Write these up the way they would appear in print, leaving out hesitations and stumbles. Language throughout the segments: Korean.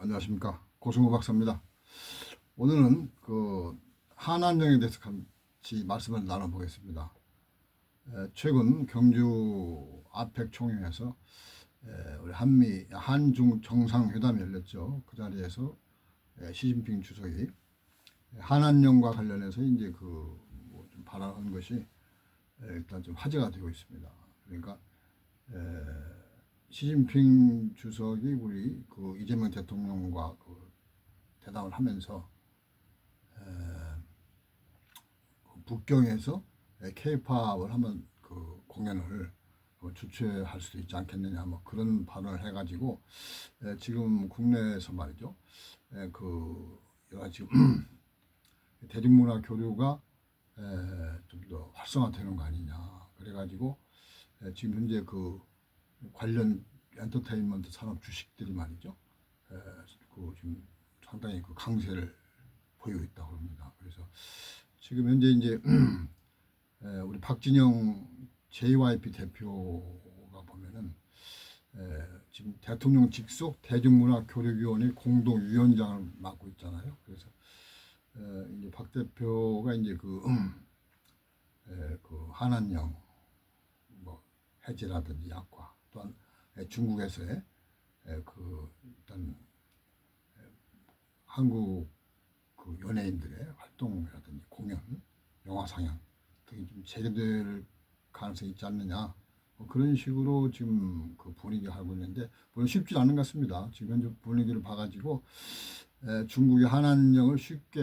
안녕하십니까, 고승호 박사입니다. 오늘은 한안령에 대해서 같이 말씀을 나눠보겠습니다. 최근 경주 아펙 총회에서 우리 한중 정상회담이 열렸죠. 그 자리에서 시진핑 주석이 한안령과 관련해서 이제 좀 발언한 것이 일단 좀 화제가 되고 있습니다. 그러니까 시진핑 주석이 우리 이재명 대통령과 대담을 하면서 북경에서 K-팝을 한번 공연을 주최할 수도 있지 않겠느냐, 뭐 그런 발언을 해가지고 지금 국내에서 말이죠, 여러 가지 대중문화 교류가 좀 더 활성화되는 거 아니냐, 그래가지고 지금 현재 관련 엔터테인먼트 산업 주식들이 말이죠, 지금 상당히 강세를 보이고 있다고 합니다. 그래서 지금 현재 이제 우리 박진영 JYP 대표가 보면은 지금 대통령 직속 대중문화교류위원회 공동위원장을 맡고 있잖아요. 그래서 이제 박 대표가 이제 한안령 뭐 해제라든지 약화, 또한 중국에서의 일단 한국 연예인들의 활동이라든지 공연, 영화 상영 등이 좀 재개될 가능성이 있지 않느냐, 그런 식으로 지금 분위기가 하고 있는데, 물론 쉽지 않은 것 같습니다. 지금 현재 분위기를 봐가지고 중국의 한안령을 쉽게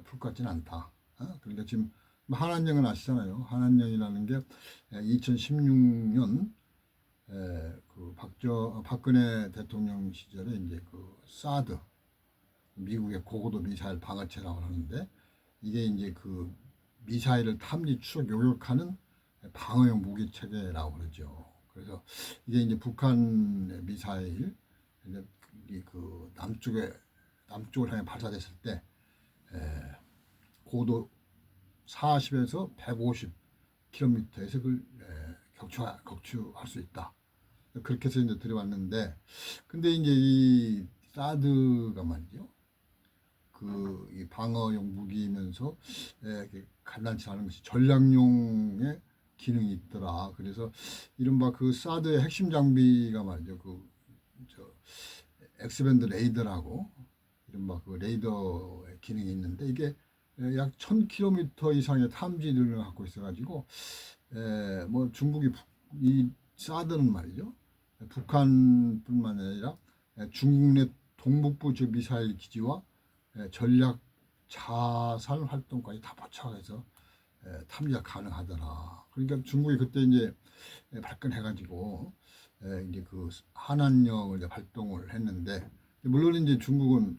풀 것 같지는 않다. 그러니까 지금 한안령은 아시잖아요. 한안령이라는 게 2016년 박근혜 대통령 시절에 이제 사드, 미국의 고고도 미사일 방어체라고 하는데, 이게 이제 미사일을 탐지, 추적, 요격하는 방어용 무기 체계라고 그러죠. 그래서 이게 이제 북한 미사일, 남쪽을 향해 발사됐을 때 고도 40에서 150km에서 격추할 수 있다. 그렇게 해서 이제 들어왔는데, 근데 이제 이 사드가 말이죠, 이 방어용 무기면서 간단치 않은 것이 전략용의 기능이 있더라. 그래서 이른바 사드의 핵심 장비가 말이죠, 엑스밴드 레이더라고, 이른바 레이더의 기능이 있는데, 이게 약 1000km 이상의 탐지 능력을 갖고 있어가지고 뭐 중국이 이 사드는 말이죠, 북한뿐만 아니라 중국 내 동북부 저 미사일 기지와 전략 자산 활동까지 다 포착해서 탐지가 가능하더라. 그러니까 중국이 그때 이제 발끈해가지고 이제 한안령을 이제 활동을 했는데, 물론 이제 중국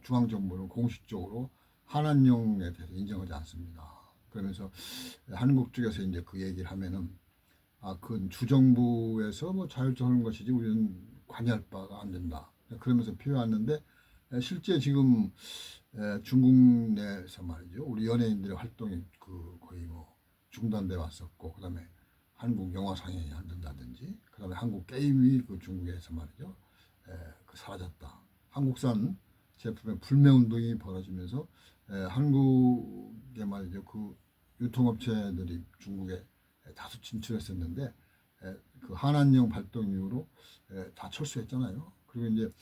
중앙정부는 공식적으로 한안령에 대해서 인정하지 않습니다. 그러면서 한국 쪽에서 이제 얘기를 하면은, 그건 주정부에서 뭐 자율적으로 하는 것이지 우리는 관여할 바가 안 된다, 그러면서 피해왔는데, 실제 지금 중국 내에서 말이죠, 우리 연예인들의 활동이 거의 뭐 중단돼 왔었고, 그다음에 한국 영화 상영이 안 된다든지, 그다음에 한국 게임이 중국에서 말이죠, 사라졌다. 한국산 제품의 불매 운동이 벌어지면서 한국에 말이죠, 유통업체들이 중국에 다수 진출했었는데 한안령 발동 이후로 다 철수했잖아요. 그리고 이제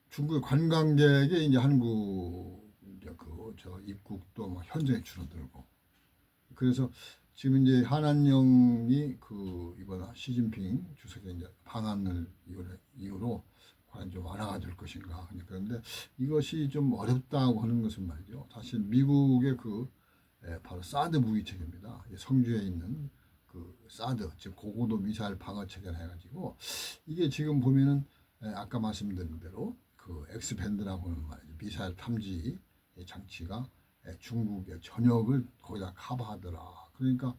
중국의 관광객이 이제 한국 입국도 뭐 현저히 줄어들고, 그래서 지금 이제 한안령이 이번 시진핑 주석의 이제 방안을 이유로 과연 좀 완화가 될 것인가. 그런데 이것이 좀 어렵다고 하는 것은 말이죠, 사실 미국의 바로 사드 무기 체계입니다. 성주에 있는 사드, 즉 고고도 미사일 방어 체계를 해가지고, 이게 지금 보면은 아까 말씀드린 대로 엑스밴드라고 하는 말이죠, 미사일 탐지 장치가 중국의 전역을 거의 다 커버하더라. 그러니까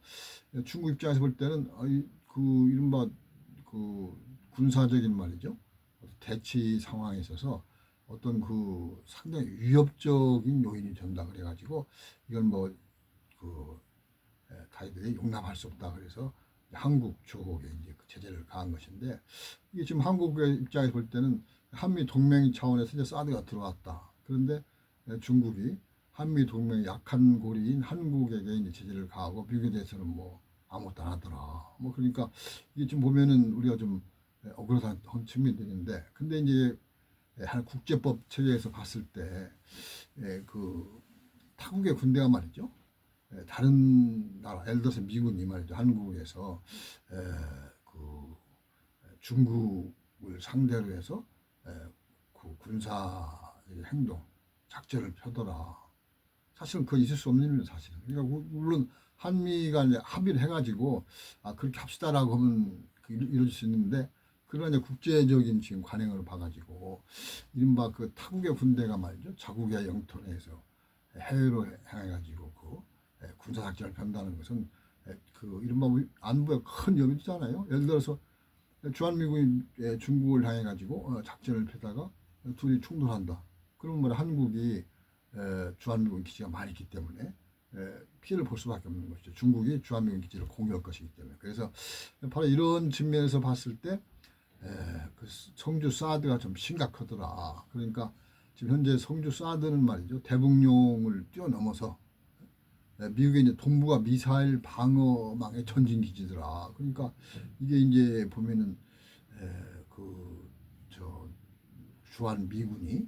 중국 입장에서 볼 때는 이른바 군사적인 말이죠, 대치 상황에 있어서 어떤 상당히 위협적인 요인이 된다 그래가지고, 이건 뭐 타이들이 용납할 수 없다. 그래서 한국 조국에 이제 그 제재를 가한 것인데, 이게 지금 한국의 입장에서 볼 때는 한미 동맹 차원에서 이제 사드가 들어왔다. 그런데 중국이 한미 동맹의 약한 고리인 한국에게 이제 제재를 가하고 미국에 대해서는 뭐 아무것도 안 하더라. 뭐 그러니까 이게 지금 보면은 우리가 좀 억울한 측면들인데, 근데 이제 한 국제법 체계에서 봤을 때 그 타국의 군대가 말이죠. 다른 나라, 예를 들어서 미군이 말이죠. 한국에서 그 중국을 상대로 해서 그 군사 행동, 작전을 펴더라. 사실은 그거 있을 수 없는 일입니다, 사실은. 그러니까 물론 한미가 이제 합의를 해가지고 그렇게 합시다라고 하면 이루어질 수 있는데, 그러나 이제 국제적인 지금 관행을 봐가지고 이른바 그 타국의 군대가 말이죠, 자국의 영토 내에서 해외로 향해가지고 그 군사 작전을 편다는 것은 그 이른바 안보에 큰 위험이 있잖아요. 예를 들어서 주한미군이 중국을 향해가지고 작전을 펴다가 둘이 충돌한다. 그러면 뭐 한국이 주한미군 기지가 많이 있기 때문에 피해를 볼 수밖에 없는 것이죠. 중국이 주한미군 기지를 공유할 것이기 때문에. 그래서 바로 이런 측면에서 봤을 때 그 성주 사드가 좀 심각하더라. 그러니까 지금 현재 성주 사드는 말이죠, 대북용을 뛰어넘어서 미국의 이제 동북아 미사일 방어망의 전진 기지더라. 그러니까 이게 이제 보면은 그저 주한 미군이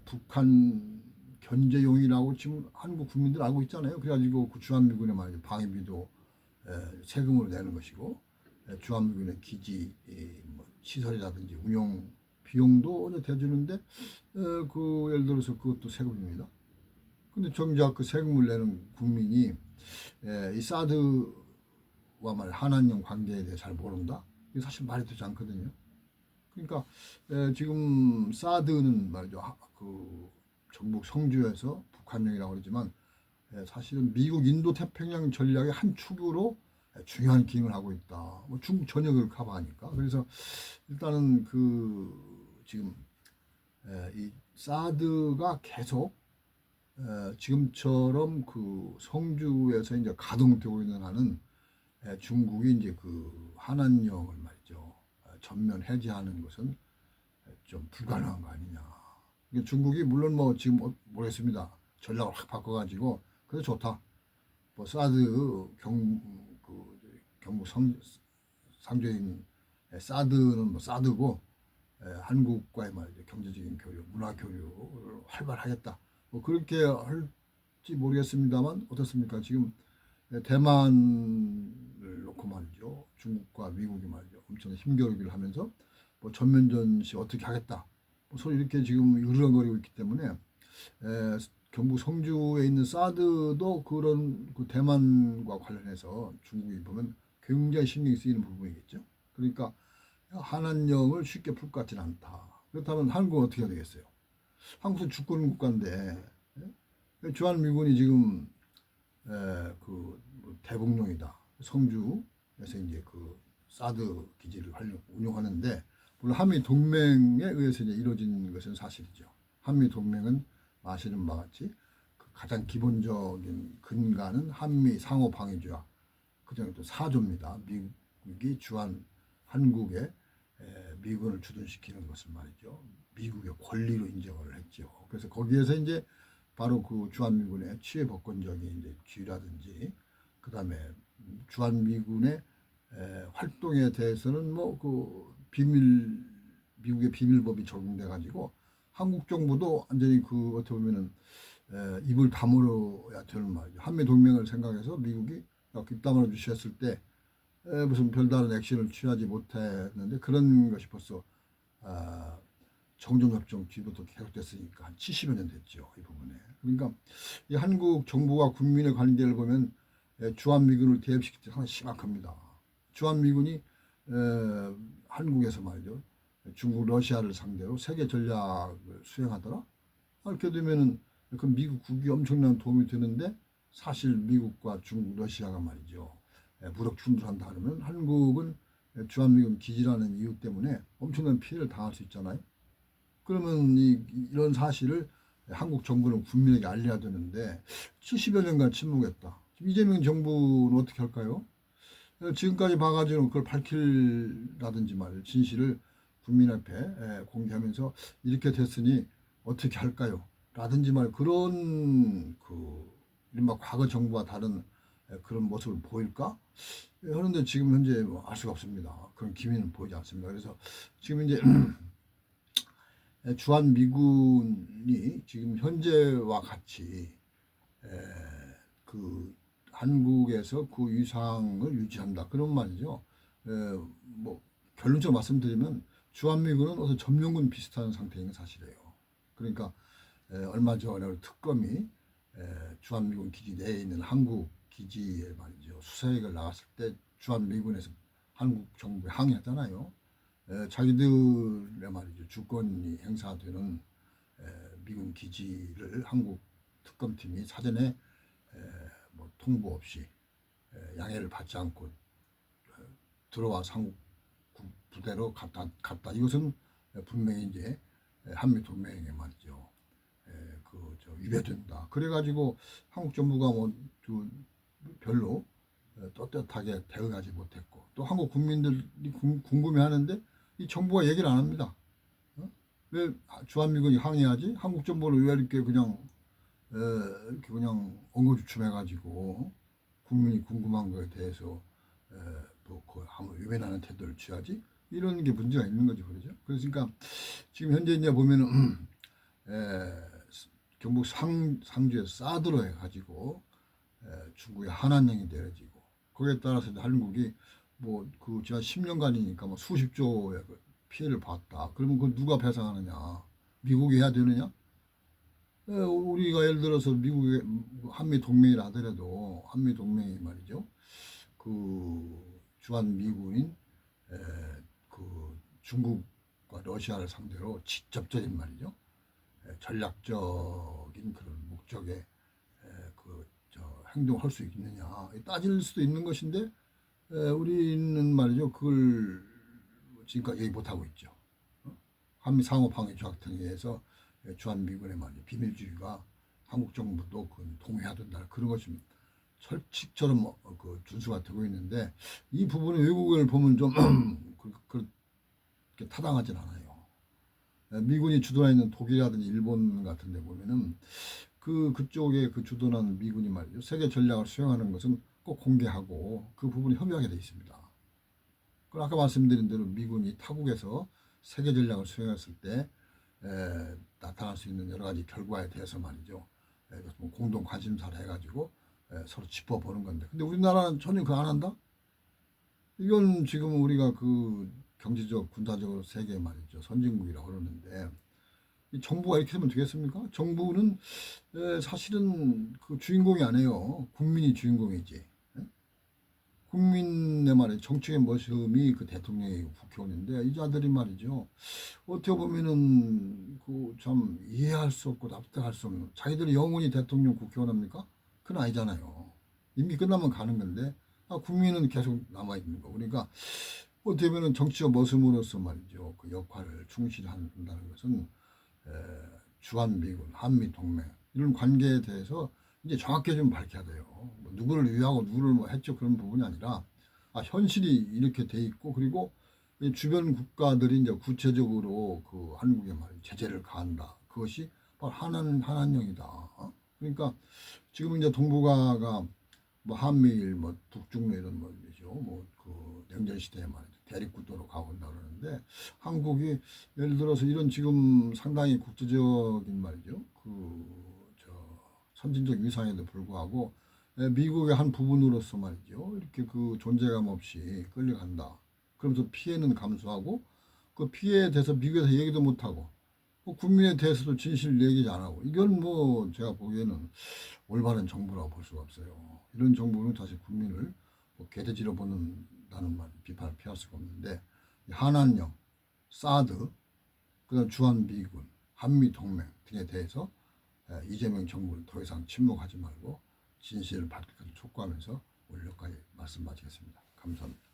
북한 견제용이라고 지금 한국 국민들 알고 있잖아요. 그래가지고 그 주한 미군의 말이죠, 방위비도 세금으로 내는 것이고, 주한 미군의 기지 뭐 시설이라든지 운용 비용도 대주는데 그 예를 들어서 그것도 세금입니다. 근데 정작 그 세금을 내는 국민이 이 사드와 말 한한령 관계에 대해 잘 모른다. 이게 사실 말이 되지 않거든요. 그러니까 지금 사드는 말이죠, 그 전북 성주에서 북한령이라고 그러지만 사실은 미국 인도 태평양 전략의 한 축으로 중요한 기능을 하고 있다. 뭐 중국 전역을 커버하니까. 그래서 일단은 그 지금 이 사드가 계속 지금처럼 그 성주에서 이제 가동되고 있는 한은 중국이 이제 그 한한령을 말이죠, 전면 해제하는 것은 좀 불가능한 거 아니냐. 중국이 물론 뭐 지금 모르겠습니다. 전략을 확 바꿔가지고 그래 좋다. 뭐 사드 그 경북 상주인 사드는 뭐 사드고 한국과의 말이죠, 경제적인 교류, 문화 교류를 활발하겠다. 뭐 그렇게 할지 모르겠습니다만 어떻습니까? 지금 대만을 놓고 말이죠, 중국과 미국이 말이죠, 엄청 힘겨루기를 하면서 뭐 전면전시 어떻게 하겠다, 뭐 소리 이렇게 지금 으르렁거리고 있기 때문에 경북 성주에 있는 사드도 그런 그 대만과 관련해서 중국이 보면 굉장히 신경이 쓰이는 부분이겠죠. 그러니까 한한령을 쉽게 풀 것 같지는 않다. 그렇다면 한국은 어떻게 해야 되겠어요? 한국은 주권 국가인데 주한미군이 지금 그 대북용이다, 성주에서 이제 그 사드 기지를 운영하는데, 물론 한미 동맹에 의해서 이제 이루어진 것은 사실이죠. 한미 동맹은 아시는 바와 같이 그 가장 기본적인 근간은 한미 상호 방위조약, 그중에 또 4조입니다. 미국이 주한 한국에 미군을 주둔시키는 것을 말이죠, 미국의 권리로 인정을 했죠. 그래서 거기에서 이제 바로 그 주한미군의 치외법권적인 이제 지위라든지, 그 다음에 주한미군의 활동에 대해서는 뭐 그 미국의 비밀법이 적용돼 가지고 한국 정부도 완전히 그 어떻게 보면은 입을 다물어야 되는 말이죠. 한미 동맹을 생각해서 미국이 입 다물어 주셨을 때 무슨 별다른 액션을 취하지 못했는데, 그런 것이 벌써 정전협정 뒤부터 계속됐으니까 한 70여 년 됐죠, 이 부분에. 그러니까 이 한국 정부와 국민의 관계를 보면 주한미군을 대입시킬 때 상당히 심각합니다. 주한미군이 한국에서 말이죠, 중국, 러시아를 상대로 세계 전략을 수행하더라. 이렇게 되면은 그 미국 국익이 엄청난 도움이 되는데, 사실 미국과 중국, 러시아가 말이죠, 무력 충돌한다 하면 한국은 주한미군 기지라는 이유 때문에 엄청난 피해를 당할 수 있잖아요. 그러면 이런 사실을 한국 정부는 국민에게 알려야 되는데 70여 년간 침묵했다. 지금 이재명 정부는 어떻게 할까요? 지금까지 봐가지고 그걸 밝힐라든지 말이에요. 진실을 국민 앞에 공개하면서 이렇게 됐으니 어떻게 할까요? 라든지 말 그런 그 이른바 과거 정부와 다른 그런 모습을 보일까? 그런데 지금 현재 알 수가 없습니다. 그런 기미는 보이지 않습니다. 그래서 지금 이제 주한 미군이 지금 현재와 같이 그 한국에서 그 위상을 유지한다 그런 말이죠. 뭐 결론적으로 말씀드리면 주한미군은 어서 점령군 비슷한 상태인 게 사실이에요. 그러니까 얼마 전에 특검이 주한미군 기지 내에 있는 한국 기지에 말이죠 수사역을 나갔을 때 주한미군에서 한국 정부에 항의하잖아요. 자기들의 말이죠 주권이 행사되는 미군 기지를 한국 특검팀이 사전에 뭐 통보 없이 양해를 받지 않고 들어와 한국 부대로 갔다. 이것은 분명히 이제 한미 동맹에 말이죠. 그저 위배된다. 그래가지고 한국 정부가 뭐 별로 떳떳하게 대응하지 못했고 또 한국 국민들이 궁금해하는데 이 정부가 얘기를 안 합니다. 왜 주한미군이 항의하지? 한국 정부는 왜 이렇게 그냥 이렇게 그냥 엉거주춤해가지고 국민이 궁금한 거에 대해서 뭐그 아무 유배나는 태도를 취하지? 이런 게 문제가 있는 거죠, 그러죠? 그러니까 지금 현재 이제 보면은 경북 상주에 사드로 해가지고 중국의 한한령이 내려지고 거기에 따라서 한국이 뭐 그 지난 10년간이니까 뭐 수십 조의 피해를 봤다. 그러면 그걸 누가 배상하느냐? 미국이 해야 되느냐? 우리가 예를 들어서 미국의 한미 동맹이라 하더라도 한미 동맹이 말이죠. 그 주한 미군인 그 중국과 러시아를 상대로 직접적인 말이죠. 전략적인 그런 목적의 그저 행동할 수 있느냐 따질 수도 있는 것인데 우리는 말이죠. 그걸 지금까지 얘기 못 하고 있죠. 한미 상호방위 조약 등에서 주한 미군의 말이죠. 비밀주의가 한국 정부도 그 동의해야 된다. 그런 것이 철칙처럼 그 준수가 되고 있는데 이 부분은 외국을 보면 좀 그렇게 타당하진 않아요. 미군이 주도하고 있는 독일이라든지 일본 같은 데 보면은 그쪽에 그 주도하는 미군이 말이죠. 세계 전략을 수행하는 것은 꼭 공개하고 그 부분이 협의하게 돼 있습니다. 그 아까 말씀드린 대로 미군이 타국에서 세계 전략을 수행했을 때 나타날 수 있는 여러 가지 결과에 대해서 말이죠. 공동 관심사를 해가지고 서로 짚어보는 건데. 근데 우리나라는 전혀 그거 안 한다? 이건 지금 우리가 그 경제적, 군사적으로 세계 말이죠. 선진국이라고 그러는데 이 정부가 이렇게 하면 되겠습니까? 정부는 사실은 그 주인공이 아니에요. 국민이 주인공이지. 국민의 말에 정치의 모습이 그 대통령이고 국회의원인데 이 자들이 말이죠. 어떻게 보면은 그 참 이해할 수 없고 납득할 수 없는 자기들이 영원히 대통령 국회의원 합니까? 그건 아니잖아요. 임기 끝나면 가는 건데 국민은 계속 남아 있는 거. 그러니까 어떻게 보면 정치적 모습으로서 말이죠. 그 역할을 충실히 한다는 것은 주한미군, 한미동맹 이런 관계에 대해서 이제 정확하게 좀 밝혀야 돼요. 뭐 누구를 위하고 누구를 뭐 했죠 그런 부분이 아니라 현실이 이렇게 돼 있고 그리고 주변 국가들이 이제 구체적으로 그 한국에 말이 제재를 가한다. 그것이 바로 한한령이다. 그러니까 지금 이제 동북아가 뭐 한미일 뭐 북중미 이런 뭐죠 뭐그 냉전 시대에 말이죠 대립구도로 가고 있다 그러는데 한국이 예를 들어서 이런 지금 상당히 국제적인 말이죠 그 선진적 위상에도 불구하고 미국의 한 부분으로서 말이죠 이렇게 그 존재감 없이 끌려간다. 그러면서 피해는 감수하고 그 피해에 대해서 미국에서 얘기도 못하고 국민에 대해서도 진실 얘기 안 하고 이건 뭐 제가 보기에는 올바른 정부라고 볼 수가 없어요. 이런 정부는 다시 국민을 뭐 개돼지로 보는다는 말 비판을 피할 수가 없는데 한한령, 사드, 그다음 주한미군, 한미동맹 등에 대해서 이재명 정부는 더 이상 침묵하지 말고 진실을 밝히기를 촉구하면서 오늘 여기까지 말씀 마치겠습니다. 감사합니다.